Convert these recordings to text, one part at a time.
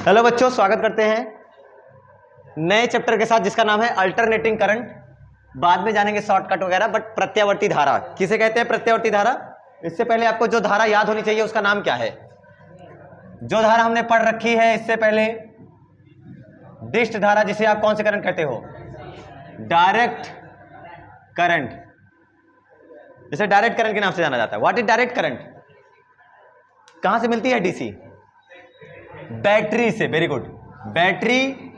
Hello बच्चों, स्वागत करते हैं नए चैप्टर के साथ जिसका नाम है अल्टरनेटिंग करंट। बाद में जानेंगे शॉर्टकट वगैरह, बट प्रत्यावर्ती धारा किसे कहते हैं? प्रत्यावर्ती धारा। इससे पहले आपको जो धारा याद होनी चाहिए उसका नाम क्या है? जो धारा हमने पढ़ रखी है इससे पहले, डिस्ट धारा, जिसे आप कौन से करंट कहते हो? डायरेक्ट करंट, जिसे डायरेक्ट करंट के नाम से जाना जाता है। What is direct current? कहां से मिलती है डीसी? बैटरी से। Very good. बैटरी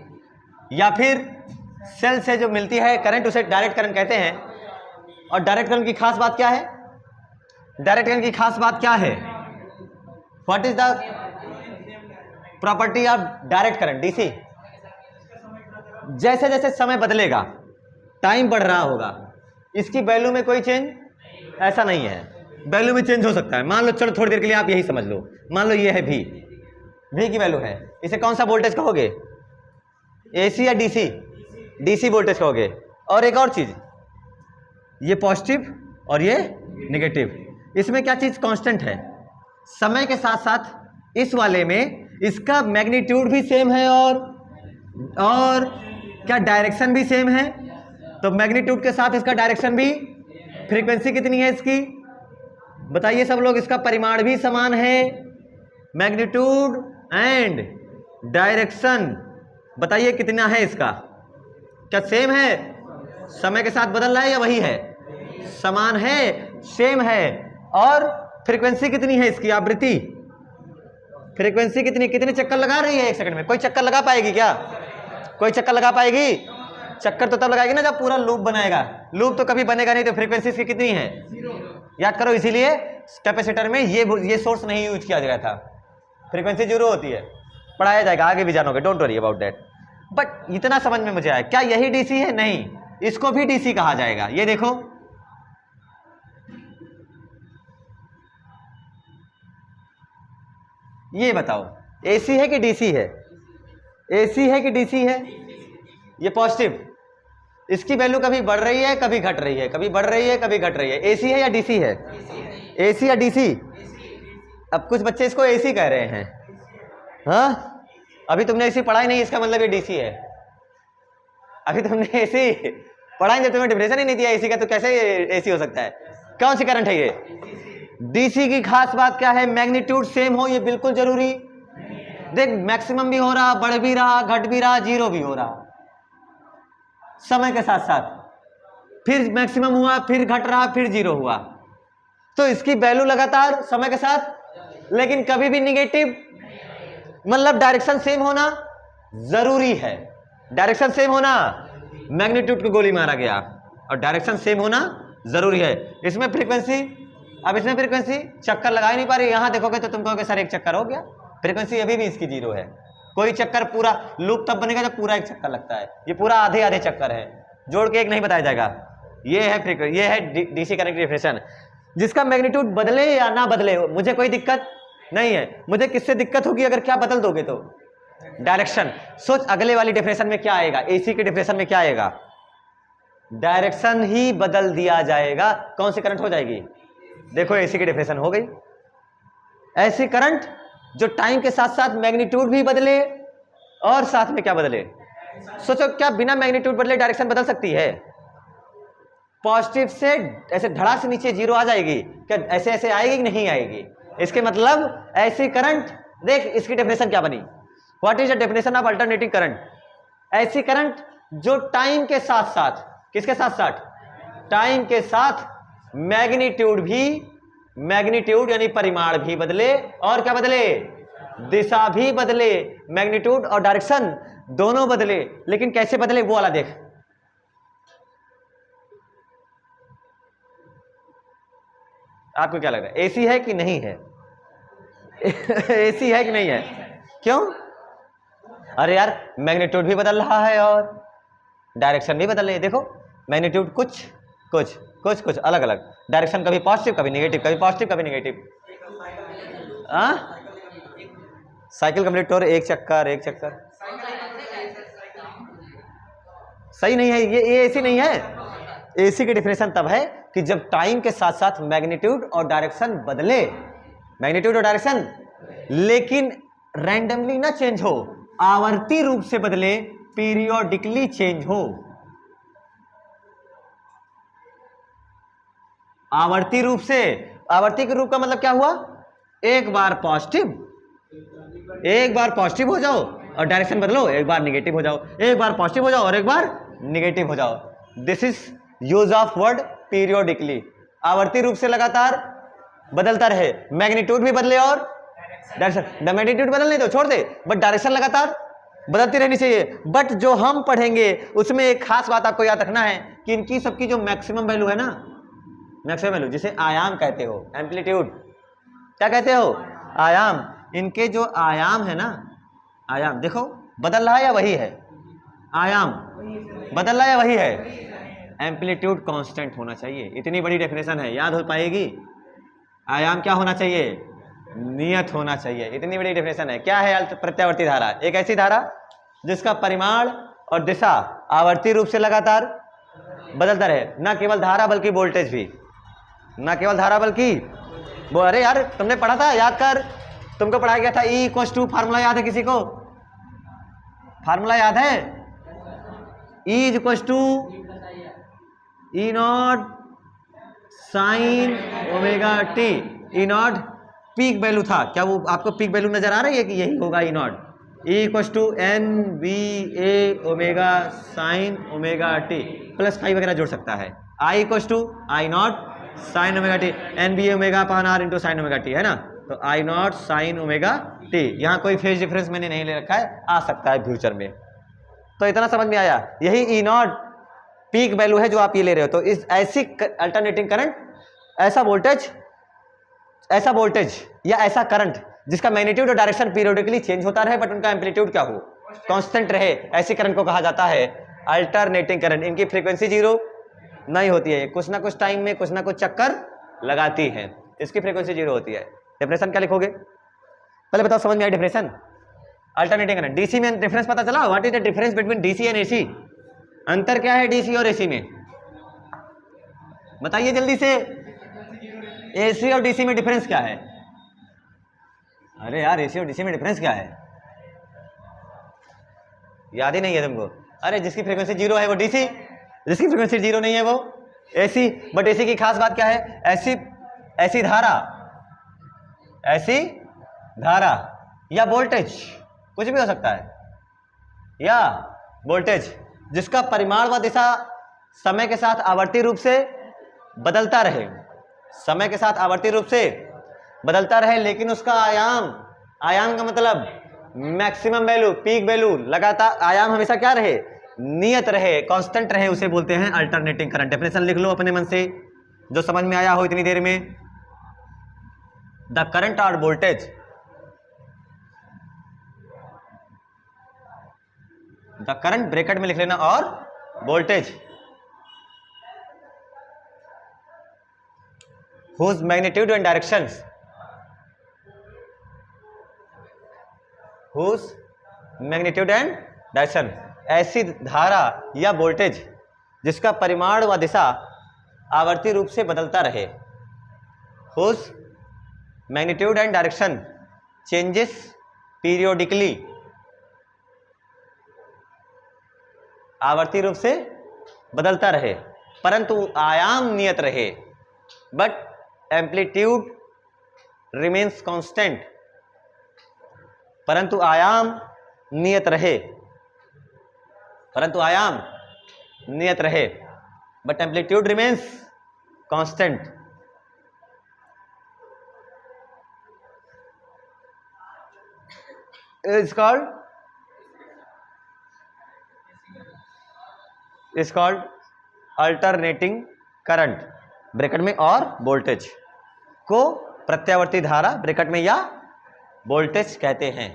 या फिर सेल से जो मिलती है करंट, उसे डायरेक्ट करंट कहते हैं। और डायरेक्ट करंट की खास बात क्या है? डायरेक्ट करंट की खास बात क्या है? What is the property of direct current, DC? जैसे जैसे समय बदलेगा, टाइम बढ़ रहा होगा, इसकी वैल्यू में कोई चेंज ऐसा नहीं है। वैल्यू में चेंज हो सकता है। मान लो, चलो थोड़ी देर के लिए आप यही समझ लो, मान लो ये है V की वैल्यू है। इसे कौन सा वोल्टेज कहोगे? AC या DC? DC वोल्टेज कहोगे। और एक और चीज, ये पॉजिटिव और ये नेगेटिव, इसमें क्या चीज कांस्टेंट है? समय के साथ साथ इस वाले में इसका मैग्नीट्यूड भी सेम है और क्या डायरेक्शन भी सेम है। तो मैग्नीट्यूड के साथ इसका डायरेक्शन भी, फ्रीक्वेंसी कितनी है इसकी बताइए सब लोग? इसका परिमाण भी समान है। मैग्नीट्यूड एंड डायरेक्शन बताइए कितना है इसका? क्या सेम है? समय के साथ बदल रहा है या वही है? समान है, सेम है। और फ्रीक्वेंसी कितनी है इसकी? आवृत्ति, फ्रीक्वेंसी कितनी? कितने चक्कर लगा रही है एक सेकंड में? कोई चक्कर लगा पाएगी क्या? कोई चक्कर लगा पाएगी? चक्कर तो तब लगाएगी ना जब पूरा लूप बनाएगा। लूप तो कभी बनेगा नहीं। तो फ्रीक्वेंसी इसकी कितनी है? याद करो। इसीलिए कैपेसिटर में ये सोर्स नहीं यूज किया गया था। फ्रीक्वेंसी 0 होती है। पढ़ाया जाएगा, आगे भी जानोगे, don't worry about that. But इतना समझ में मुझे आया। क्या यही डीसी है? नहीं, इसको भी डीसी कहा जाएगा। ये देखो, ये बताओ एसी है कि डीसी है? एसी है कि डीसी है? ये पॉजिटिव, इसकी वैल्यू कभी बढ़ रही है कभी घट रही है, कभी बढ़ रही है कभी घट रही है। एसी है या डीसी है? एसी या डीसी? अब कुछ बच्चे इसको एसी कह रहे हैं। हाँ, अभी तुमने एसी पढ़ा ही नहीं, इसका मतलब ये डीसी है। अभी तुमने एसी पढ़ा ही नहीं, तुम्हें डिफिनेशन ही नहीं दिया एसी का, तो कैसे एसी हो सकता है? कौन सी करंट है ये? डीसी की खास बात क्या है? मैग्नीट्यूड सेम हो, ये बिल्कुल जरूरी। देख, मैक्सिमम भी हो रहा, बढ़ भी रहा, घट भी रहा, जीरो भी हो रहा समय के साथ साथ। फिर मैक्सिमम हुआ, फिर घट रहा, फिर जीरो हुआ। तो इसकी वैल्यू लगातार समय के साथ, लेकिन कभी भी निगेटिव। मतलब डायरेक्शन सेम होना जरूरी है। डायरेक्शन सेम होना, मैग्नीट्यूड को गोली मारा गया, और डायरेक्शन सेम होना जरूरी है। इसमें फ्रीक्वेंसी, अब इसमें फ्रीक्वेंसी चक्कर लगा ही नहीं पा रही। यहां देखोगे तो तुम कहोगे सर एक चक्कर हो गया। फ्रीक्वेंसी अभी भी इसकी 0 है। कोई चक्कर, पूरा लूप तब बनेगा जब पूरा एक चक्कर लगता है। ये पूरा आधे आधे चक्कर है, जोड़ के एक नहीं बताया जाएगा। ये है फ्रीक्वेंसी, ये है डीसी करंट की डेफिनेशन। जिसका मैग्नीट्यूड बदले या ना बदले मुझे कोई दिक्कत नहीं है। मुझे किससे दिक्कत होगी? अगर क्या बदल दोगे तो? डायरेक्शन। सोच अगले वाली डेफिनेशन में क्या आएगा? एसी की डेफिनेशन में क्या आएगा? डायरेक्शन ही बदल दिया जाएगा। कौन सी करंट हो जाएगी? देखो, एसी की डेफिनेशन हो गई। ऐसी करंट जो टाइम के साथ साथ मैग्नीट्यूड भी बदले और साथ में क्या बदले? सोचो, क्या बिना मैग्नीट्यूड बदले डायरेक्शन बदल सकती है? पॉजिटिव से ऐसे धड़ा से नीचे 0 आ जाएगी क्या? ऐसे ऐसे आएगी कि नहीं आएगी? इसके मतलब ऐसी करंट, देख इसकी डेफिनेशन क्या बनी? What is the definition of alternating current? ऐसी करंट जो टाइम के साथ साथ, किसके साथ साथ? टाइम के साथ मैग्नीट्यूड भी, मैग्नीट्यूड यानी परिमाण भी बदले, और क्या बदले? दिशा भी बदले। मैग्नीट्यूड और डायरेक्शन दोनों बदले। लेकिन कैसे बदले वो वाला देख। आपको क्या लग रहा है? एसी है कि नहीं है? एसी है कि नहीं है? क्यों? अरे यार, मैग्नीट्यूड भी बदल रहा है और डायरेक्शन भी बदल रही है। देखो, मैग्नीट्यूड कुछ कुछ कुछ कुछ अलग अलग, डायरेक्शन कभी पॉजिटिव कभी नेगेटिव, कभी पॉजिटिव कभी नेगेटिव। साइकिल कंप्लीट हो रही, एक चक्कर एक चक्कर। सही नहीं है ये एसी नहीं है। एसी की डेफिनेशन तब है कि जब टाइम के साथ साथ मैग्नीट्यूड और डायरेक्शन बदले, मैग्नीट्यूड और डायरेक्शन, लेकिन रैंडमली ना चेंज हो, आवर्ती रूप से बदले, पीरियोडिकली चेंज हो। आवर्ती रूप से, आवर्ती के रूप का मतलब क्या हुआ? एक बार पॉजिटिव हो जाओ और डायरेक्शन बदलो, एक बार निगेटिव हो जाओ, एक बार पॉजिटिव हो जाओ और एक बार निगेटिव हो जाओ। This is use of word periodically. आवर्ती रूप से लगातार बदलता रहे, मैग्नीट्यूड भी बदले और डायरेक्शन, मैग्नीट्यूड बदलने दो, छोड़ दे, बट डायरेक्शन लगातार बदलती रहनी चाहिए। बट जो हम पढ़ेंगे उसमें एक खास बात आपको याद रखना है कि इनकी सबकी जो मैक्सिमम वैल्यू है ना, मैक्सिमम वैल्यू जिसे आयाम कहते हो, एम्पलीट्यूड क्या कहते हो? आयाम। इनके जो आयाम है ना, आयाम देखो बदल रहा है या वही है? आयाम बदल रहा है या वही है? एम्पलीट्यूड कांस्टेंट होना चाहिए। इतनी बड़ी डेफिनेशन है, याद हो पाएगी? आयाम क्या होना चाहिए? नियत होना चाहिए। इतनी बड़ी डेफिनेशन है। क्या है प्रत्यावर्ती धारा? एक ऐसी धारा जिसका परिमाण और दिशा आवर्ती रूप से लगातार बदलता रहे। ना केवल धारा बल्कि वोल्टेज भी, ना केवल धारा बल्कि वो, अरे यार तुमने पढ़ा था, याद कर, तुमको पढ़ाया गया था E इक्वल्स टू, फार्मूला याद है किसी को? फार्मूला याद है? E is equals to E not sine omega T. E not peak value था, क्या वो आपको पीक वैल्यू नजर आ रही है कि यही होगा E not? E equals to NBA omega sine omega T, plus 5 वगैरह जोड़ सकता है। I equals to I not sine omega T, NBA omega upon R into sine omega T, है ना? तो I not sine omega T. यहाँ कोई phase difference मैंने नहीं ले रखा है, आ सकता है फ्यूचर में। तो इतना समझ में आया? यही E नॉट पीक वैल्यू है जो आप ये ले रहे हो। तो इस ऐसी अल्टरनेटिंग करंट, ऐसा वोल्टेज या ऐसा करंट जिसका मैग्नीट्यूड और डायरेक्शन पीरियोडिकली चेंज होता रहे बट उनका एम्पलीट्यूड क्या हो? कांस्टेंट रहे, ऐसी करंट को कहा जाता है अल्टरनेटिंग करंट। इनकी फ्रीक्वेंसी जीरो नहीं होती है, कुछ ना कुछ टाइम में कुछ ना कुछ चक्कर लगाती है, इसकी फ्रीक्वेंसी जीरो होती है। डेफिनेशन क्या लिखोगे? पहले बताओ, समझ में आई डेफिनेशन? Alternating current. डीसी में डिफरेंस पता चला? What is the difference between DC and AC? अंतर क्या है डीसी और एसी में? बताइए जल्दी से। एसी और डीसी में डिफरेंस क्या है? अरे यार, एसी और डीसी में डिफरेंस क्या है? याद ही नहीं है तुमको? अरे जिसकी फ्रीक्वेंसी जीरो है वो डीसी, जिसकी फ्रीक्वेंसी जीरो नहीं है वो एसी। बट एसी की खास बात क्या है? ऐसी धारा या वोल्टेज, कुछ भी हो सकता है, या वोल्टेज जिसका परिमाण व दिशा समय के साथ आवर्ती रूप से बदलता रहे, समय के साथ आवर्ती रूप से बदलता रहे, लेकिन उसका आयाम का मतलब मैक्सिमम वैल्यू, पीक वैल्यू, लगातार आयाम हमेशा क्या रहे? नियत रहे, कांस्टेंट रहे, उसे बोलते हैं अल्टरनेटिंग करंट। डेफिनेशन लिख लो अपने मन से जो समझ में आया हो इतनी देर में। द करंट और वोल्टेज, द करंट ब्रैकेट में लिख लेना, और voltage whose magnitude and directions, whose magnitude and direction, ऐसी धारा या वोल्टेज जिसका परिमाण व दिशा आवर्ती रूप से बदलता रहे, whose magnitude and direction changes periodically, आवर्ती रूप से बदलता रहे परंतु आयाम नियत रहे, बट एम्पलीट्यूड रिमेन्स कांस्टेंट, परंतु आयाम नियत रहे, but amplitude remains constant. Is called alternating current, bracket में, और वोल्टेज को प्रत्यावर्ती धारा ब्रैकेट में या वोल्टेज कहते हैं,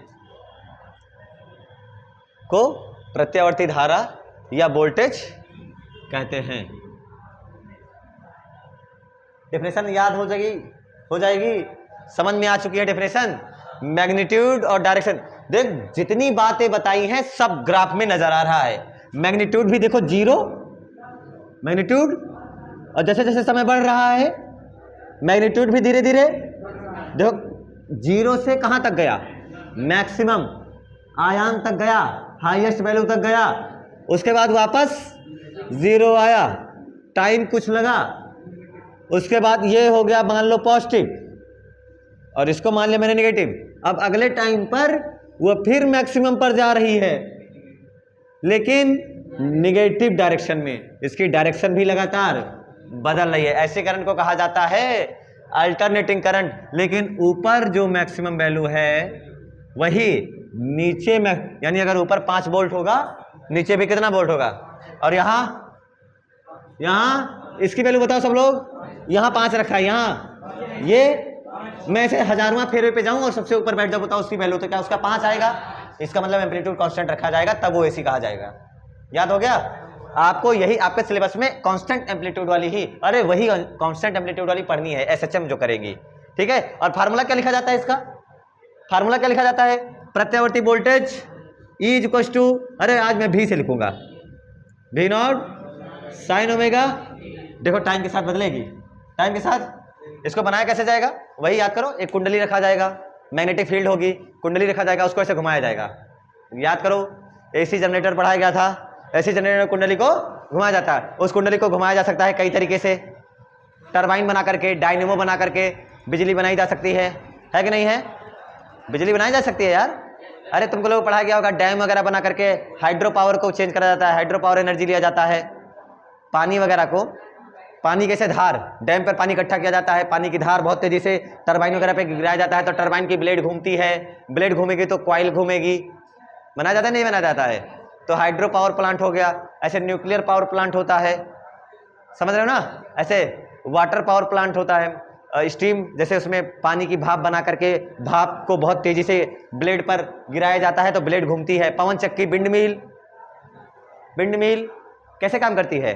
को प्रत्यावर्ती धारा या वोल्टेज कहते हैं। डेफिनेशन याद हो जाएगी, समझ में आ चुकी है डेफिनेशन? मैग्नीट्यूड और डायरेक्शन, देख जितनी बातें बताई हैं सब ग्राफ में नजर आ रहा है। मैग्नीट्यूड भी देखो जीरो मैग्नीट्यूड, और जैसे जैसे समय बढ़ रहा है मैग्नीट्यूड भी धीरे धीरे देखो जीरो से कहां तक गया? मैक्सिमम आयाम तक गया, हाईएस्ट वैल्यू तक गया, उसके बाद वापस जीरो आया, टाइम कुछ लगा, उसके बाद ये हो गया मान लो पॉजिटिव और इसको मान लिया मैंने नेगेटिव। अब अगले टाइम पर वो फिर मैक्सिमम पर जा रही है लेकिन नेगेटिव डायरेक्शन में, इसकी डायरेक्शन भी लगातार बदल रही है। ऐसे करंट को कहा जाता है अल्टरनेटिंग करंट। लेकिन ऊपर जो मैक्सिमम वैल्यू है वही नीचे में, यानी अगर ऊपर 5 वोल्ट होगा नीचे भी कितना वोल्ट होगा, और यहाँ इसकी वैल्यू बताओ सब लोग, यहाँ 5 रखा है, यहाँ ये मैं इसे हजारवां फेरे पे जाऊं और सबसे ऊपर बैठ जाऊं, बताओ उसकी वैल्यू तो क्या उसका 5 आएगा, इसका मतलब एम्पलीट्यूड कांस्टेंट रखा जाएगा, तब वो एसी कहा जाएगा। याद हो गया आपको, यही आपके सिलेबस में कांस्टेंट एम्पलीट्यूड वाली ही, अरे वही कांस्टेंट एम्पलीट्यूड वाली पढ़नी है एसएचएम जो करेगी, ठीक है। और फार्मूला क्या लिखा जाता है इसका, फार्मूला क्या लिखा जाता है, प्रत्यावर्ती वोल्टेज E इक्वल्स टू, अरे आज मैं भी से लिखूंगा, V नॉट साइन ओमेगा, देखो टाइम के साथ बदलेगी, टाइम के साथ इसको बनाया कैसे जाएगा, वही याद करो, एक कुंडली रखा जाएगा, मैग्नेटिक फील्ड होगी, कुंडली रखा जाएगा, उसको ऐसे घुमाया जाएगा। याद करो एसी जनरेटर पढ़ाया गया था, एसी जनरेटर कुंडली को घुमाया जाता है, उस कुंडली को घुमाया जा सकता है कई तरीके से, टरबाइन बना करके, डायनेमो बना करके बिजली बनाई जा सकती है कि नहीं है, बिजली बनाई जा सकती है यार। अरे तुमको लोग पढ़ाया गया होगा डैम वगैरह बना करके हाइड्रो पावर को चेंज करा जाता है, हाइड्रो पावर एनर्जी लिया जाता है, पानी वगैरह को, पानी कैसे धार, डैम पर पानी इकट्ठा किया जाता है, पानी की धार बहुत तेजी से टरबाइन वगैरह पे गिराया जाता है, तो टरबाइन की ब्लेड घूमती है, ब्लेड घूमेगी तो कॉइल घूमेगी, बनाया जाता है नहीं बनाया जाता है, तो हाइड्रो पावर प्लांट हो गया। ऐसे न्यूक्लियर पावर प्लांट होता है, समझ रहे हो ना, ऐसे वाटर पावर प्लांट होता है, स्टीम जैसे उसमें पानी की भाप बना करके भाप को बहुत तेजी से ब्लेड पर गिराया जाता है तो ब्लेड घूमती है। पवन चक्की, विंड मिल, विंड मिल कैसे काम करती है,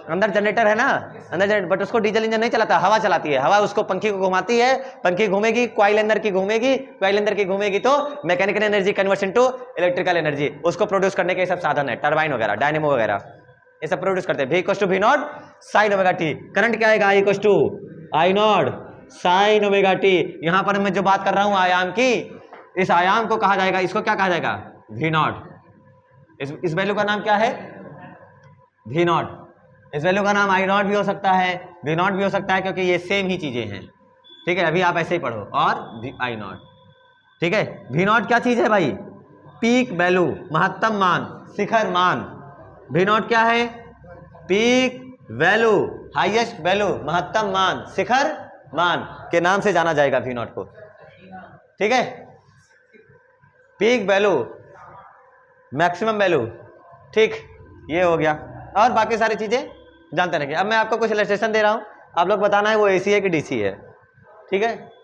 अंदर जनरेटर है ना, अंदर बट उसको डीजल इंजन नहीं चलाता, हवा चलाती है, हवा उसको पंखी को घुमाती है, पंखी घूमेगी, कॉइल अंदर की घूमेगी, कॉइल अंदर की घूमेगी तो mechanical energy conversion to electrical energy, उसको प्रोड्यूस करने के सब साधन है, टरबाइन वगैरह, डायनेमो वगैरह ये सब प्रोड्यूस करते हैं। V equals to V not sine omega T, current क्या आएगा, I equals to I not sine omega T. यहां पर मैं जो बात कर रहा हूं आयाम की, इस आयाम को कहा जाएगा, इसको क्या कहा जाएगा, V नॉट। इस वैल्यू का नाम क्या है, V नॉट। इस वैल्यू का नाम I नॉट भी हो सकता है, V नॉट भी हो सकता है, क्योंकि ये सेम ही चीजें हैं, ठीक है। अभी आप ऐसे ही पढ़ो, और I नॉट, ठीक है। V नॉट क्या चीज है भाई, पीक वैल्यू, महत्तम मान, शिखर मान। V नॉट क्या है, पीक वैल्यू, हाईएस्ट वैल्यू, महत्तम मान, शिखर मान के नाम से जाना जाएगा V नॉट को, ठीक है। पीक वैल्यू, मैक्सिमम वैल्यू, ठीक, ये हो गया। और बाकी सारी चीजें जानते रहेंगे। अब मैं आपको कुछ इलस्ट्रेशन दे रहा हूं, आप लोग बताना है वो एसी है कि डीसी है, ठीक है।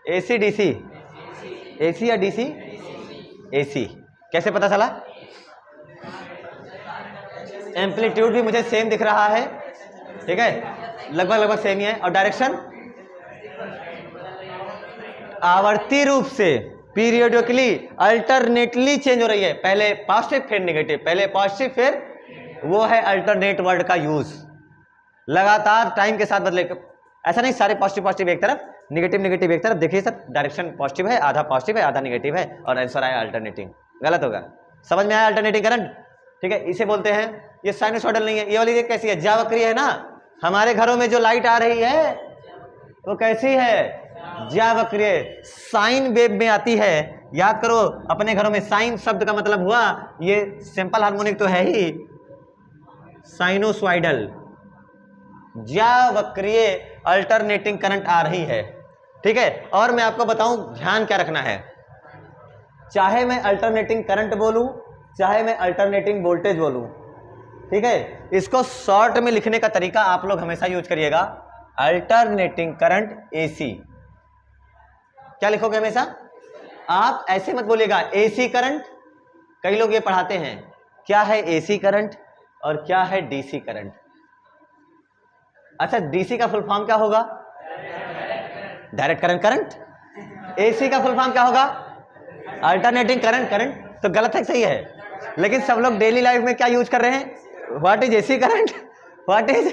एसी डीसी, एसी या डीसी, एसी कैसे पता चला, एम्पलीट्यूड भी मुझे सेम दिख रहा है, ठीक है, लगभग सेम ही है, और डायरेक्शन आवर्ती रूप से पीरियडिकली अल्टरनेटली चेंज हो रही है, पहले पॉजिटिव फिर नेगेटिव, पहले पॉजिटिव फिर, वो है अल्टरनेट वर्ड का यूज, लगातार टाइम के साथ बदले। ऐसा नहीं सारे पॉजिटिव एक तरफ, नेगेटिव एक तरफ, देखिए सर डायरेक्शन पॉजिटिव है, आधा पॉजिटिव है, आधा नेगेटिव है, और आंसर आया अल्टरनेटिंग, गलत होगा। समझ में आया अल्टरनेटिंग करंट, ठीक है, इसे बोलते हैं। ये साइनसॉइडल नहीं है, ये वाली कैसी है, ज्यावक्रिय है ना। हमारे घरों में जो लाइट आ रही है वो कैसी है, ज्यावक्रिय, साइन वेव में आती है। याद करो अपने घरों में साइन शब्द का मतलब हुआ, ये सिंपल हार्मोनिक तो है ही, साइनोसॉइडल, ज्यावक्रिय अल्टरनेटिंग करंट आ रही है, ठीक है। और मैं आपको बताऊं ध्यान क्या रखना है, चाहे मैं अल्टरनेटिंग करंट बोलूं चाहे मैं अल्टरनेटिंग वोल्टेज बोलूं, ठीक है, इसको शॉर्ट में लिखने का तरीका आप लोग हमेशा यूज करिएगा, अल्टरनेटिंग करंट एसी। क्या लिखोगे हमेशा, आप ऐसे मत बोलिएगा एसी करंट। कई लोग ये पढ़ाते हैं क्या है एसी करंट और क्या है डीसी करंट। अच्छा, डीसी का फुल फॉर्म क्या होगा, डायरेक्ट करंट। एसी का फुल फॉर्म क्या होगा, अल्टरनेटिंग करंट। तो गलत है सही है, लेकिन सब लोग डेली लाइफ में क्या यूज कर रहे हैं, what is AC current, what is,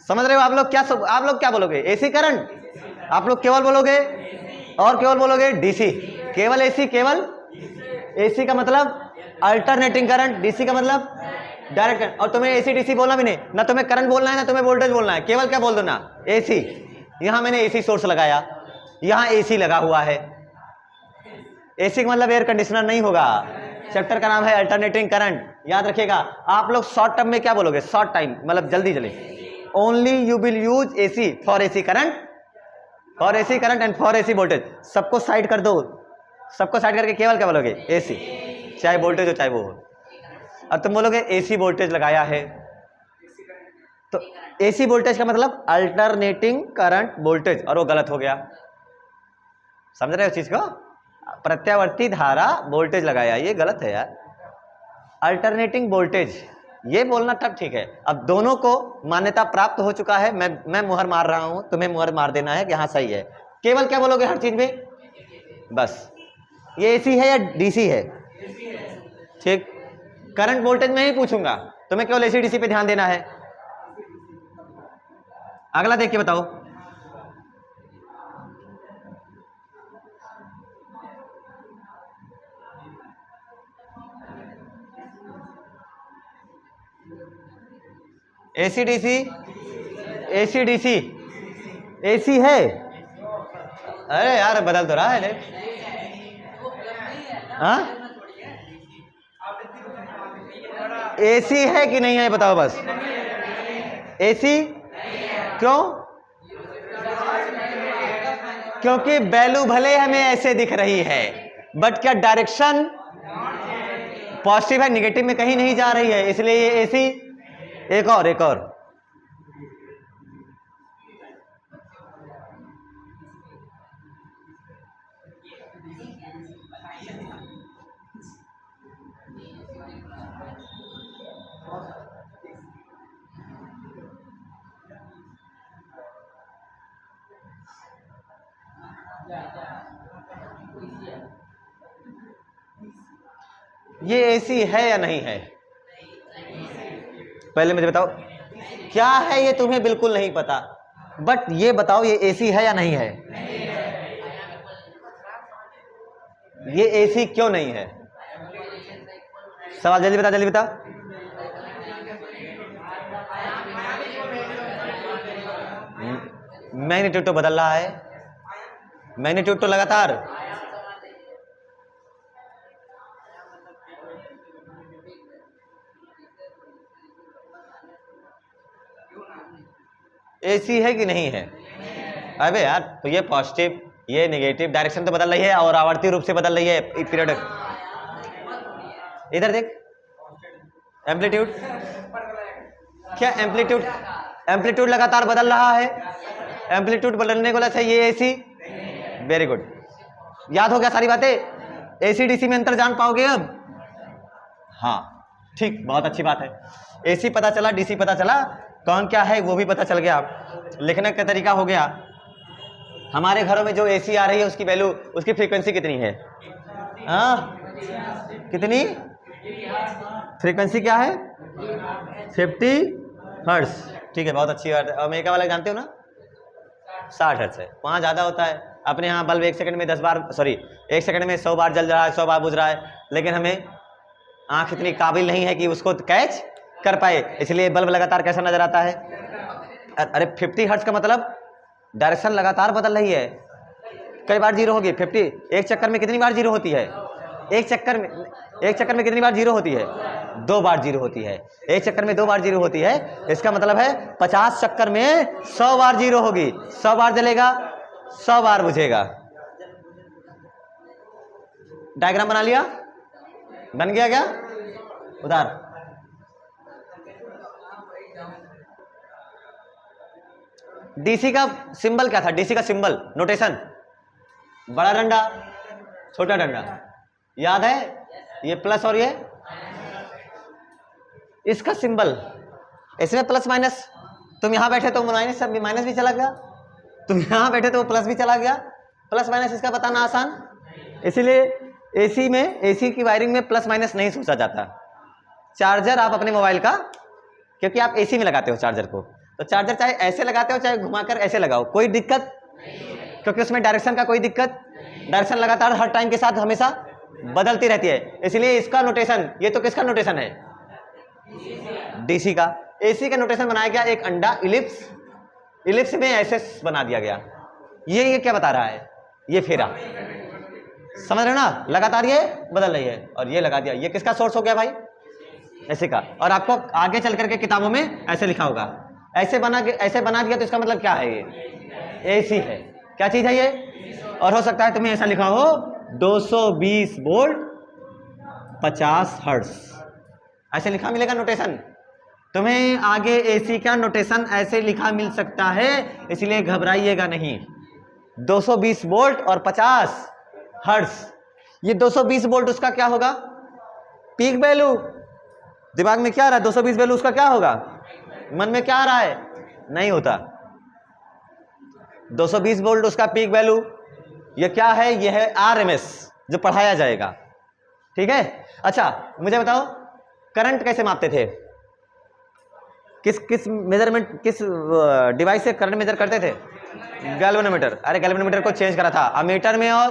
समझ रहे हो आप लोग? आप लोग क्या बोलोगे? एसी करंट आप लोग केवल बोलोगे, और केवल बोलोगे डीसी, केवल एसी, केवल एसी का मतलब अल्टरनेटिंग करंट, डीसी का मतलब डायरेक्ट करंट। और तुम्हें एसी डीसी बोलना भी नहीं, ना तुम्हें करंट बोलना है ना तुम्हें वोल्टेज बोलना है, केवल क्या बोल दो ना, एसी। यहां मैंने एसी सोर्स लगाया, यहां एसी लगा हुआ है। एसी का मतलब एयर कंडीशनर नहीं होगा। चैप्टर का नाम है अल्टरनेटिंग करंट, याद रखिएगा। आप लोग शॉर्ट टर्म में क्या बोलोगे? शॉर्ट टाइम मतलब जल्दी जल्दी, only you will use AC for AC current, for AC current and for AC voltage. सबको साइड कर दो, सबको साइड करके केवल क्या बोलोगे? एसी, चाहे वोल्टेज हो चाहे वो हो। अब तुम बोलोगे एसी वोल्टेज लगाया है, तो एसी वोल्टेज का मतलब अल्टरनेटिंग करंट वोल्टेज, और वो गलत हो गया। समझ रहे हो चीज को? प्रत्यावर्ती धारा वोल्टेज लगाया, ये गलत है यार। अल्टरनेटिंग वोल्टेज ये बोलना तब ठीक है। अब दोनों को मान्यता प्राप्त हो चुका है, मैं मुहर मार रहा हूं, तुम्हें मुहर मार देना है कि हाँ सही है। केवल क्या बोलोगे हर चीज में? बस ये एसी है या डीसी है? ठीक, करंट वोल्टेज में ही पूछूंगा, तुम्हें केवल एसी डीसी पे ध्यान देना है। अगला देख के बताओ। AC DC, AC DC, AC है? अरे यार बदल तो रहा है। हाँ, एसी है कि नहीं है बताओ बस। एसी क्यों? क्योंकि वैल्यू भले हमें ऐसे दिख रही है, बट क्या डायरेक्शन पॉजिटिव है, निगेटिव में कहीं नहीं जा रही है, इसलिए ये एसी। एक और ये एसी है या नहीं है? पहले मुझे बताओ क्या है, ये तुम्हें बिल्कुल नहीं पता, बट ये बताओ ये एसी है या नहीं है? ये एसी क्यों नहीं है? सवाल जल्दी बता, जल्दी बता। मैग्नीट्यूड तो बदल रहा है, मैग्नीट्यूड तो लगातार। एसी है कि नहीं है? अबे यार, तो ये पॉजिटिव ये नेगेटिव, डायरेक्शन तो बदल रही है और आवर्ती रूप से बदल रही है पीरियड। इधर देख, एम्पलीट्यूड, क्या एम्पलीट्यूड, एम्पलीट्यूड लगातार बदल रहा है, एम्पलीट्यूड बदलने को अच्छा ये एसी। वेरी गुड, याद हो गया सारी बातें। एसी डीसी में अंतर जान पाओगे अब? हाँ ठीक, बहुत अच्छी बात है। एसी पता चला, डीसी पता चला, कौन क्या है वो भी पता चल गया। लिखने का तरीका हो गया। हमारे घरों में जो एसी आ रही है उसकी वैल्यू, उसकी फ्रीक्वेंसी कितनी है? हाँ कितनी? फ्रीक्वेंसी क्या है? 50 हर्ट्ज। ठीक है, बहुत अच्छी बात है। अमेरिका वाले जानते हो ना, 60 हर्ट्ज है, वहाँ ज़्यादा होता है। अपने यहाँ बल्ब 1 सेकंड में 10 बार, सॉरी 1 सेकंड में 100 बार जल रहा है, 100 बार बुझ रहा है, लेकिन हमें आँख इतनी काबिल नहीं है कि उसको कैच कर पाए, इसलिए बल्ब लगातार कैसा नजर आता है? अरे 50 हर्ट्ज का मतलब डायरेक्शन लगातार बदल रही है। कई बार जीरो होगी 50? एक चक्कर में कितनी बार जीरो होती है? एक चक्कर में कितनी बार जीरो होती है? 2 बार जीरो होती है। एक चक्कर में 2 बार जीरो होती है, इसका मतलब है 50 चक्कर में 100 बार जीरो होगी। 100 बार जलेगा, 100 बार बुझेगा। डायग्राम बना लिया? बन गया क्या? उधर डीसी का सिंबल क्या था? डीसी का सिंबल नोटेशन, बड़ा डंडा छोटा डंडा, याद है? ये प्लस और ये इसका सिंबल, इसमें प्लस माइनस। तुम यहां बैठे तो माइनस सब माइनस भी चला गया, तुम यहां बैठे तो प्लस भी चला गया। प्लस माइनस इसका बताना आसान, इसीलिए एसी में, एसी की वायरिंग में प्लस माइनस नहीं सोचा जाता। चार्जर आप अपने मोबाइल का, क्योंकि आप एसी में लगाते हो चार्जर को, तो चार्जर चाहे ऐसे लगाते हो चाहे घुमाकर ऐसे लगाओ, कोई दिक्कत, क्योंकि उसमें डायरेक्शन का कोई दिक्कत, डायरेक्शन लगातार हर टाइम के साथ हमेशा बदलती रहती है, इसलिए इसका नोटेशन, ये तो किसका नोटेशन है, डीसी का। एसी का नोटेशन बनाया गया एक अंडा इलिप्स, इलिप्स में ऐसे बना दिया गया। ये क्या बता रहा है, ये फेरा, समझ रहे हो ना, लगातार ये बदल रही है, और ये लगा दिया, ये किसका सोर्स हो गया भाई, ऐसे का। और आपको आगे चल करके किताबों में ऐसे लिखा होगा, ऐसे बना दिया, तो इसका मतलब क्या है, ये एसी है, क्या चीज है ये। और हो सकता है तुम्हें ऐसा लिखा हो 220 वोल्ट 50 हर्ट्ज, ऐसे लिखा मिलेगा नोटेशन तुम्हें। आगे एसी का नोटेशन ऐसे लिखा मिल सकता है, इसलिए घबराइएगा नहीं। 220 वोल्ट और 50 हर्ट्ज, ये 220 वोल्ट उसका क्या होगा, पीक वैल्यू। दिमाग में क्या आ रहा है, 220 वैल्यू उसका क्या होगा, मन में क्या आ रहा है, नहीं होता। 220 वोल्ट उसका पीक वैल्यू, ये क्या है, ये है आरएमएस जो पढ़ाया जाएगा, ठीक है। अच्छा मुझे बताओ करंट कैसे मापते थे, किस मेजरमेंट, किस डिवाइस से करंट मेजर करते थे, गैल्वेनोमीटर। अरे गैल्वेनोमीटर को चेंज करा था अमीटर में और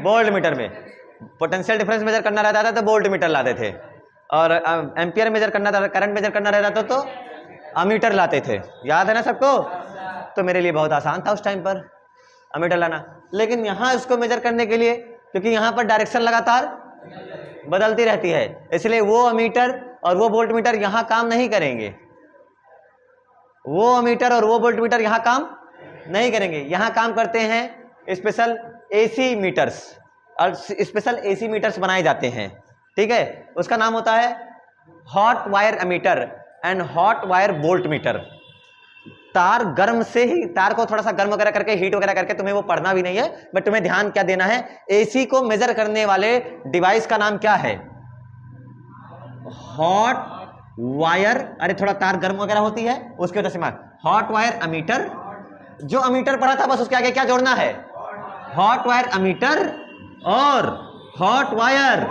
वोल्ट मीटर में। पोटेंशियल डिफरेंस मेजर करना रहता था तो वोल्ट मीटर लाते थे, और एम्पियर मेजर करना था, करंट मेजर करना रहता था तो अमीटर लाते थे, याद है ना सबको। तो मेरे लिए बहुत आसान था उस टाइम पर अमीटर लाना, लेकिन यहाँ इसको मेजर करने के लिए, क्योंकि यहाँ पर डायरेक्शन लगातार बदलती रहती है, इसलिए वो अमीटर और वो वोल्ट मीटर यहाँ काम नहीं करेंगे, वो अमीटर और वो वोल्ट मीटर यहाँ काम नहीं करेंगे। यहाँ काम करते हैं स्पेशल एसी मीटर्स, और स्पेशल एसी मीटर्स बनाए जाते हैं, ठीक है। उसका नाम होता है hot wire ammeter and hot wire volt meter. तार गर्म से ही, तार को थोड़ा सा गर्म वगैरह करके, हीट वगैरह करके, तुम्हें वो पढ़ना भी नहीं है, बट तुम्हें ध्यान क्या देना है, एसी को मेजर करने वाले डिवाइस का नाम क्या है, हॉट वायर। अरे थोड़ा तार गर्म वगैरह होती है उसकी वजह से मार, हॉट वायर अमीटर। जो अमीटर पढ़ा था बस उसके आगे क्या जोड़ना है, हॉट वायर अमीटर और हॉट वायर,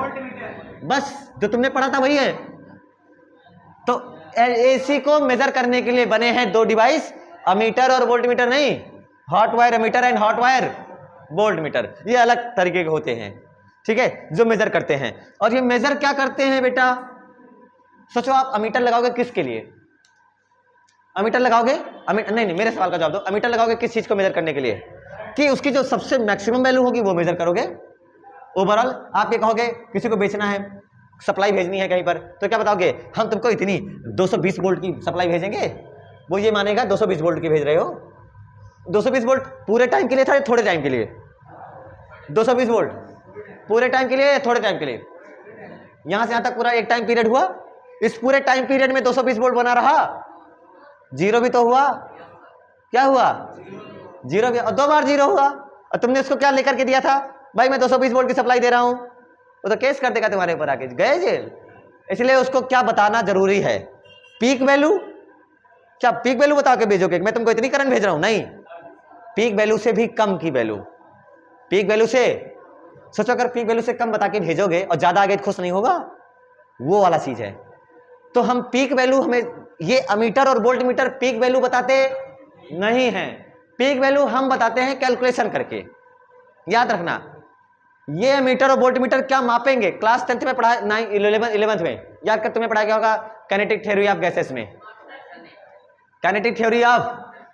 बस जो तुमने पढ़ा था वही है। तो एसी को मेजर करने के लिए बने हैं दो डिवाइस, अमीटर और वोल्ट मीटर नहीं, hot wire ammeter and hot wire volt meter. ये अलग तरीके के होते हैं, ठीक है, जो मेजर करते हैं। और ये मेजर क्या करते हैं बेटा, सोचो आप अमीटर लगाओगे किसके लिए, अमीटर लगाओगे नहीं, मेरे सवाल का जवाब दो, अमीटर लगाओगे किस चीज को मेजर करने के लिए, कि उसकी जो सबसे मैक्सिमम वैल्यू होगी वो मेजर करोगे ओवरऑल। आप ये कहोगे किसी को बेचना है, सप्लाई भेजनी है कहीं पर, तो क्या बताओगे, हम तुमको इतनी 220 वोल्ट की सप्लाई भेजेंगे, वो ये मानेगा 220 वोल्ट की भेज रहे हो। 220 वोल्ट पूरे टाइम के लिए था, थोड़े टाइम के लिए, 220 वोल्ट पूरे टाइम के लिए, थोड़े टाइम के लिए, यहां से यहां तक पूरा एक टाइम पीरियड हुआ, इस पूरे टाइम पीरियड में 220 वोल्ट बना रहा, जीरो भी तो हुआ, क्या हुआ, जीरो भी, और 2 बार जीरो हुआ, और तुमने उसको क्या लेकर के दिया था, भाई मैं 220 वोल्ट की सप्लाई दे रहा हूं, वो तो केस कर देगा तुम्हारे ऊपर आके, गए जेल। इसलिए उसको क्या बताना जरूरी है, पीक वैल्यू। क्या पीक वैल्यू बता के भेजोगे, मैं तुमको इतनी करंट भेज रहा हूं, नहीं, पीक वैल्यू से भी कम की वैल्यू, पीक वैल्यू से, सोचो अगर पीक वैल्यू से कम बता के भेजोगे और ज्यादा आगे खुश नहीं होगा, वो वाला चीज है। तो हम पीक वैल्यू, हमें ये अमीटर और वोल्ट मीटर पीक वैल्यू बताते नहीं हैं, पीक वैल्यू हम बताते हैं कैलकुलेशन करके, याद रखना। ये अमीटर और वोल्ट मीटर क्या मापेंगे, क्लास 10th में पढ़ा, 11th में याद कर, तुम्हें पढ़ाया गया होगा काइनेटिक थ्योरी ऑफ गैसेस में, काइनेटिक थ्योरी ऑफ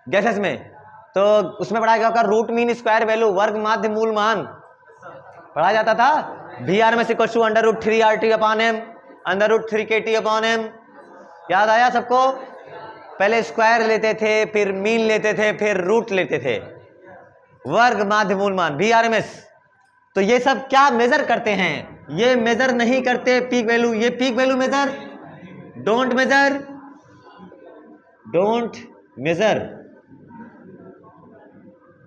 गैसेस में, तो उसमें पढ़ाया गया होगा रूट मीन स्क्वायर वैल्यू, वर्ग माध्य मूल मान पढ़ा जाता था। VRMS = √3RT/m √3KT/m, याद आया सबको। पहले स्क्वायर लेते थे, फिर मीन लेते थे, फिर रूट लेते थे, वर्ग माध्य मूल मान VRMS। तो ये सब क्या मेजर करते हैं, ये मेजर नहीं करते पीक वैल्यू, ये peak value measure don't measure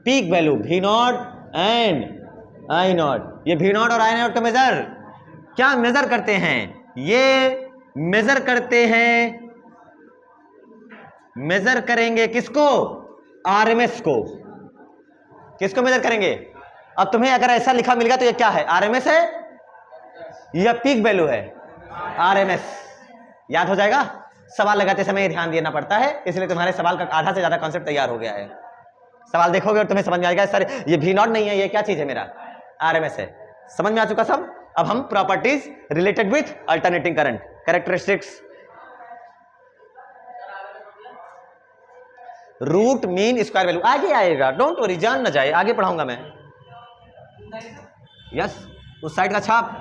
peak value V0 and I0। ये V0 और I0 का मेजर क्या मेजर करते हैं, ये मेजर करते हैं, मेजर करेंगे किसको, RMS को। किसको मेजर करेंगे, अब तुम्हें अगर ऐसा लिखा मिल गया तो ये क्या है, RMS है या पीक वैल्यू है, RMS। याद हो जाएगा। सवाल लगाते समय ध्यान देना पड़ता है, इसलिए तुम्हारे सवाल का आधा से ज्यादा कॉन्सेप्ट तैयार हो गया है। सवाल देखोगे और तुम्हें समझ में आएगा सर ये V0 नहीं है, ये क्या चीज है, मेरा RMS है। समझ में आ चुका सब। अब हम properties related with alternating current, characteristics, root mean square value आगे आएगा, डोंट वरी, जान न जाए, आगे पढ़ाऊंगा मैं। यस, उस साइड का छाप।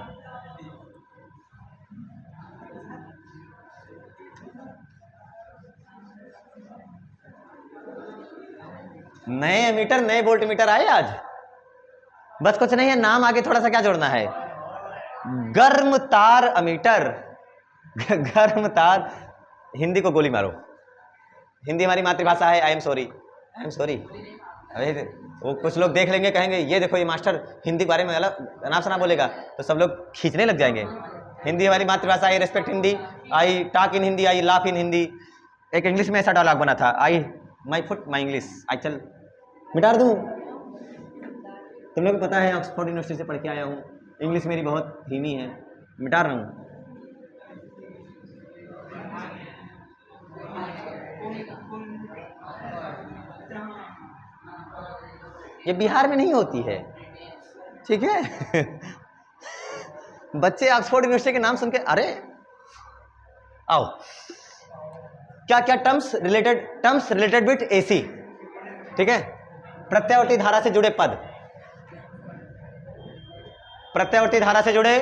नए एमीटर, नए वोल्ट मीटर आए आज। बस कुछ नहीं है, नाम आगे थोड़ा सा क्या जोड़ना है, गर्म तार अमीटर। गर्म तार, हिंदी को गोली मारो, हिंदी हमारी मातृभाषा है। I am sorry, I am sorry. अरे वो कुछ लोग देख लेंगे, कहेंगे ये देखो ये मास्टर हिंदी के बारे में अलग अनाप शनाप बोलेगा, तो सब लोग खींचने लग जाएंगे। हिंदी हमारी मातृभाषा, आई respect Hindi, I talk in Hindi, I laugh in Hindi. एक इंग्लिश में ऐसा डायलॉग बना था, आई माई फुट माई इंग्लिश, आई चल मिटा दूँ। तुम लोग को पता है ऑक्सफोर्ड यूनिवर्सिटी से पढ़ के आया हूँ, इंग्लिश मेरी बहुत धीमी है, मिटा रहा हूँ। ये बिहार में नहीं होती है, ठीक है। बच्चे ऑक्सफोर्ड यूनिवर्सिटी के नाम सुन के अरे आओ, क्या क्या टर्म्स रिलेटेड विथ AC, ठीक है। प्रत्यावर्ती धारा से जुड़े पद, प्रत्यावर्ती धारा से जुड़े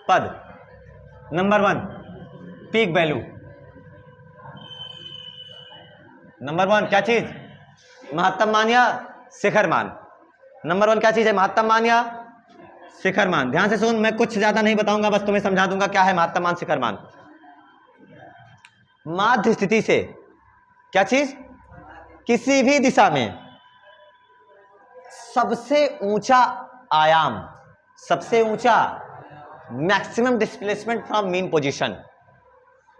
पद। Number 1 peak value. नंबर 1 क्या चीज, महत्तम मान या शिखर मान। नंबर 1 क्या चीज है, महत्तम मान या शिखर मान। ध्यान से सुन, मैं कुछ ज्यादा नहीं बताऊंगा, बस तुम्हें समझा दूंगा क्या है महत्तम मान, शिखर मान। माध्य स्थिति से क्या चीज, किसी भी दिशा में सबसे ऊंचा आयाम, सबसे ऊंचा maximum displacement from mean position,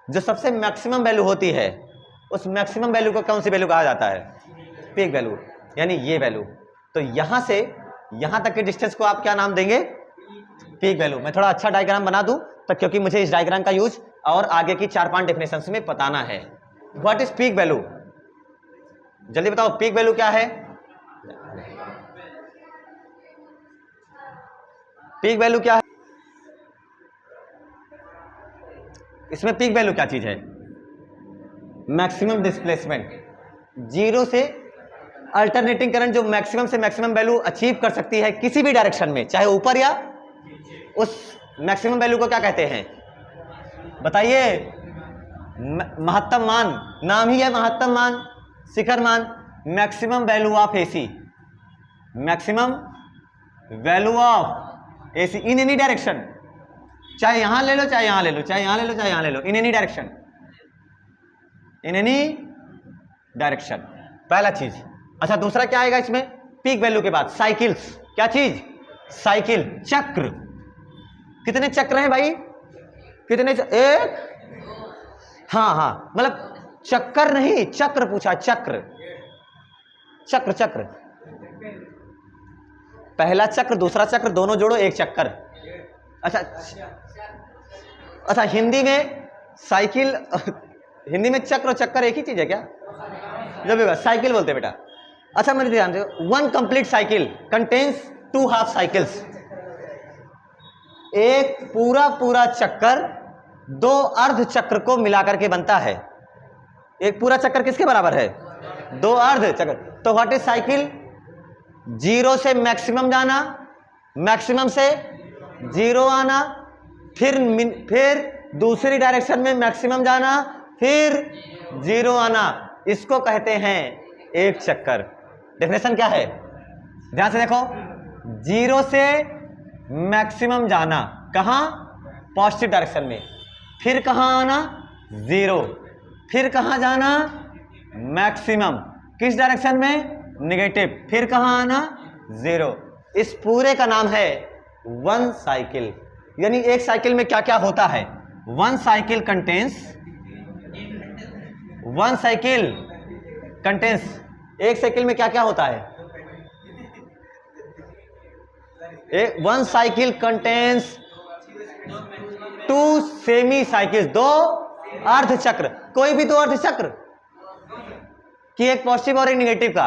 जो सबसे मैक्सिमम वैल्यू होती है, उस मैक्सिमम वैल्यू को कौन सी वैल्यू कहा जाता है, पीक वैल्यू, यानी ये वैल्यू। तो यहां से यहां तक के डिस्टेंस को आप क्या नाम देंगे, पीक वैल्यू। मैं थोड़ा अच्छा डायग्राम बना दूं तो, क्योंकि मुझे इस डायग्राम का यूज और आगे की 4-5 डेफिनेशंस में बताना है। व्हाट इज पीक वैल्यू, जल्दी बताओ, पीक वैल्यू क्या है, पीक वैल्यू क्या है, इसमें पीक वैल्यू क्या चीज है, मैक्सिमम डिस्प्लेसमेंट। जीरो से अल्टरनेटिंग करंट जो मैक्सिमम से मैक्सिमम वैल्यू अचीव कर सकती है किसी भी डायरेक्शन में, चाहे ऊपर या, उस मैक्सिमम वैल्यू को क्या कहते हैं, बताइए। महत्तम मान, नाम ही है महत्तम मान, शिखर मान। Maximum value of AC, maximum value of AC in any direction, चाहे यहां ले लो, चाहे यहां ले लो, चाहे यहां ले लो, चाहे यहां ले लो, in any direction, in any direction, पहला चीज। अच्छा, दूसरा क्या आएगा इसमें, पीक वैल्यू के बाद साइकिल्स, क्या चीज, साइकिल, चक्र। कितने चक्र हैं भाई, कितने एक, हाँ, मतलब चक्कर नहीं, चक्र पूछा, चक्र, चक्र चक्र, पहला चक्र दूसरा चक्र दोनों जोड़ो एक चक्कर। अच्छा, हिंदी में साइकिल, हिंदी में चक्र और चक्कर एक ही चीज है क्या, जब भी साइकिल बोलते बेटा। अच्छा मेरे ध्यान दो, 1 complete cycle contains 2 half cycles. एक पूरा चक्कर 2 अर्ध चक्र को मिलाकर के बनता है। एक पूरा चक्कर किसके बराबर है, 2 अर्ध चक्र। तो व्हाट इज साइकिल, जीरो से मैक्सिमम जाना, मैक्सिमम से जीरो आना, फिर दूसरी डायरेक्शन में मैक्सिमम जाना, फिर जीरो आना, इसको कहते हैं एक चक्कर। डेफिनेशन क्या है, ध्यान से देखो, जीरो से मैक्सिमम जाना, कहां, पॉजिटिव डायरेक्शन में, फिर कहां आना, जीरो, फिर कहां जाना, मैक्सिमम, किस डायरेक्शन में, नेगेटिव, फिर कहां आना, जीरो। इस पूरे का नाम है 1 साइकिल। यानी एक साइकिल में क्या क्या होता है, 1 साइकिल कंटेन्स, 1 साइकिल कंटेन्स, एक साइकिल में क्या क्या होता है, 1 साइकिल कंटेन्स 2 सेमी साइकिल्स, 2 अर्धचक्र, कोई भी तो अर्धचक्र कि एक पॉजिटिव और एक निगेटिव का,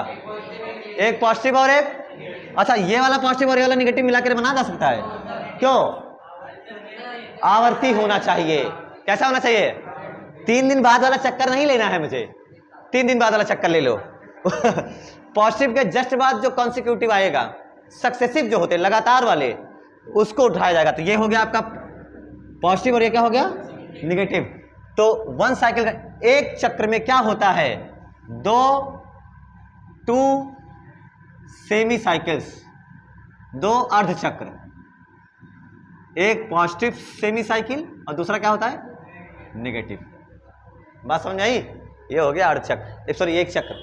एक पॉजिटिव और एक, अच्छा ये वाला पॉजिटिव और ये वाला निगेटिव मिलाकर बना जा सकता है, क्यों? आवर्ती होना चाहिए। कैसा होना चाहिए? 3 दिन बाद वाला चक्कर नहीं लेना है मुझे, 3 दिन बाद वाला चक्कर ले लो। पॉजिटिव के जस्ट बाद जो कॉन्सिक्यूटिव आएगा, सक्सेसिव जो होते लगातार वाले, उसको उठाया जाएगा। तो ये हो गया आपका पॉजिटिव और ये क्या हो गया? निगेटिव। तो 1 साइकिल का एक चक्र में क्या होता है? 2 सेमी साइकिल्स, 2 अर्धचक्र, एक पॉजिटिव सेमी साइकिल और दूसरा क्या होता है? नेगेटिव। बात समझ आई? ये हो गया अर्धचक्र, सॉरी एक चक्र।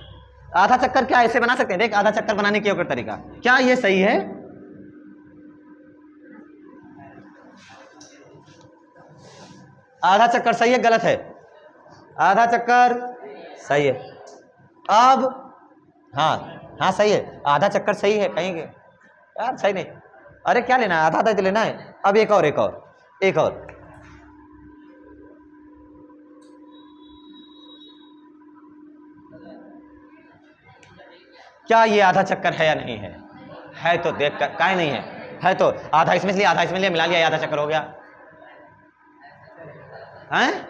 आधा चक्कर क्या ऐसे बना सकते हैं? देख, आधा चक्कर बनाने के ऊपर तरीका क्या, ये सही है? आधा चक्कर सही है गलत है? आधा चक्कर सही है। अब हाँ सही है, आधा चक्कर सही है। कहीं यार सही नहीं, अरे क्या लेना है, आधा आधा लेना है। अब एक और क्या ये आधा चक्कर है या नहीं है? है तो देख कर, काहे नहीं है? है तो आधा इसमें से लिया, आधा इसमें लिया, मिला लिया, आधा चक्कर हो गया। हैं?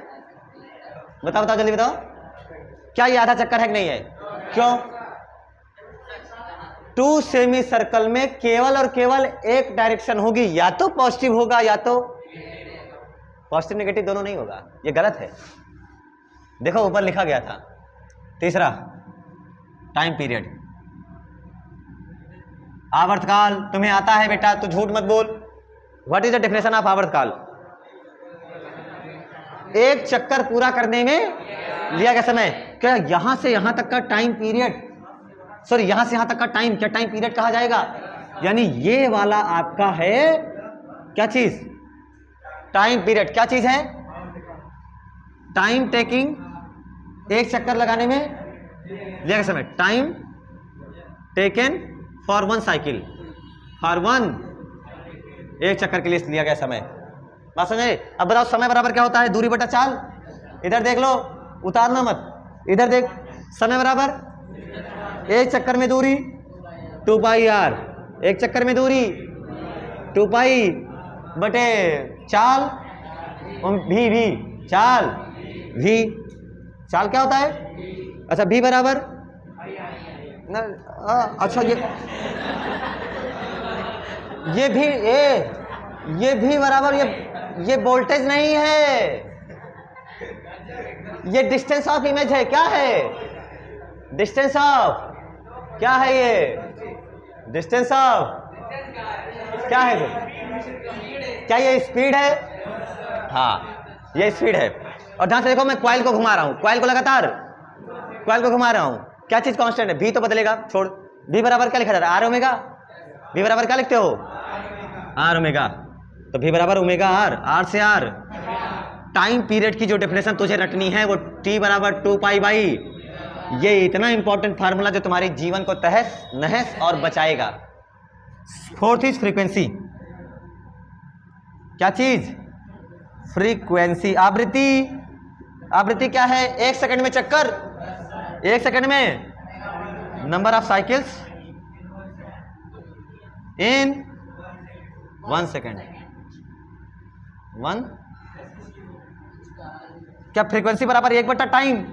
बताओ जल्दी बताओ, क्या ये आधा चक्कर है कि नहीं है? क्यों? 2 सेमी सर्कल में केवल और केवल एक डायरेक्शन होगी, या तो पॉजिटिव होगा या तो पॉजिटिव नेगेटिव दोनों नहीं होगा। ये गलत है। देखो ऊपर लिखा गया था, तीसरा टाइम पीरियड, आवर्तकाल। तुम्हें आता है बेटा तो झूठ मत बोल। What is the definition of आवर्तकाल? एक चक्कर पूरा करने में लिया गया समय। क्या यहां से यहां तक का टाइम पीरियड, सॉरी यहां से यहां तक का टाइम, क्या टाइम पीरियड कहा जाएगा? यानी ये वाला आपका है क्या चीज? Time period. क्या चीज है? टाइम टेकिंग, एक चक्कर लगाने में लिया गया समय। Time taken for 1 cycle, for 1 एक चक्कर के लिए लिया गया समय। बात समझे? अब बताओ समय बराबर क्या होता है? दूरी बटा चाल। इधर देख लो, उतारना मत, इधर देख। समय बराबर एक चक्कर में दूरी 2 पाई r, एक चक्कर में दूरी 2 पाई बटे चाल, भी चाल, भी चाल क्या होता है? अच्छा भी बराबर अच्छा ये भी ये भी बराबर, ये वोल्टेज नहीं है, ये डिस्टेंस ऑफ इमेज है। क्या है? डिस्टेंस ऑफ, क्या है ये? डिस्टेंस ऑफ क्या है? क्या ये स्पीड है? हाँ ये स्पीड है। और ध्यान से देखो, मैं कॉइल को घुमा रहा हूँ, कॉइल को लगातार कॉइल को घुमा रहा हूँ। क्या चीज कांस्टेंट है? भी तो बदलेगा, छोड़। भी बराबर क्या लिखा जाता है? R omega. भी बराबर क्या लिखते हो? R omega. तो भी बराबर ओमेगा आर, आर से आर। टाइम पीरियड की जो डेफिनेशन तुझे रटनी है वो टी बराबर 2 पाई बाई, ये इतना इंपॉर्टेंट फार्मूला जो तुम्हारे जीवन को तहस नहस और बचाएगा। 4th is frequency. क्या चीज? फ्रीक्वेंसी। आवृत्ति, आवृत्ति क्या है? 1 सेकंड में चक्कर, 1 सेकंड में number of cycles in 1 second. 1 क्या? फ्रीक्वेंसी बराबर 1 बटा टाइम,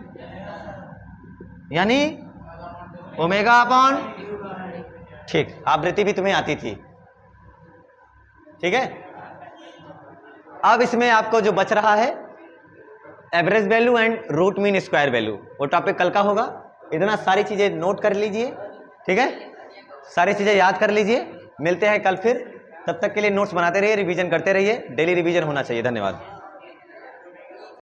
यानी ओमेगा अपॉन, ठीक। आवृत्ति भी तुम्हें आती थी, ठीक है। अब इसमें आपको जो बच रहा है average value and root mean square value, वो टॉपिक कल का होगा। इतना सारी चीजें नोट कर लीजिए, ठीक है, सारी चीजें याद कर लीजिए। मिलते हैं कल फिर, तब तक के लिए नोट्स बनाते रहिए, रिवीजन करते रहिए। डेली रिवीजन होना चाहिए। धन्यवाद।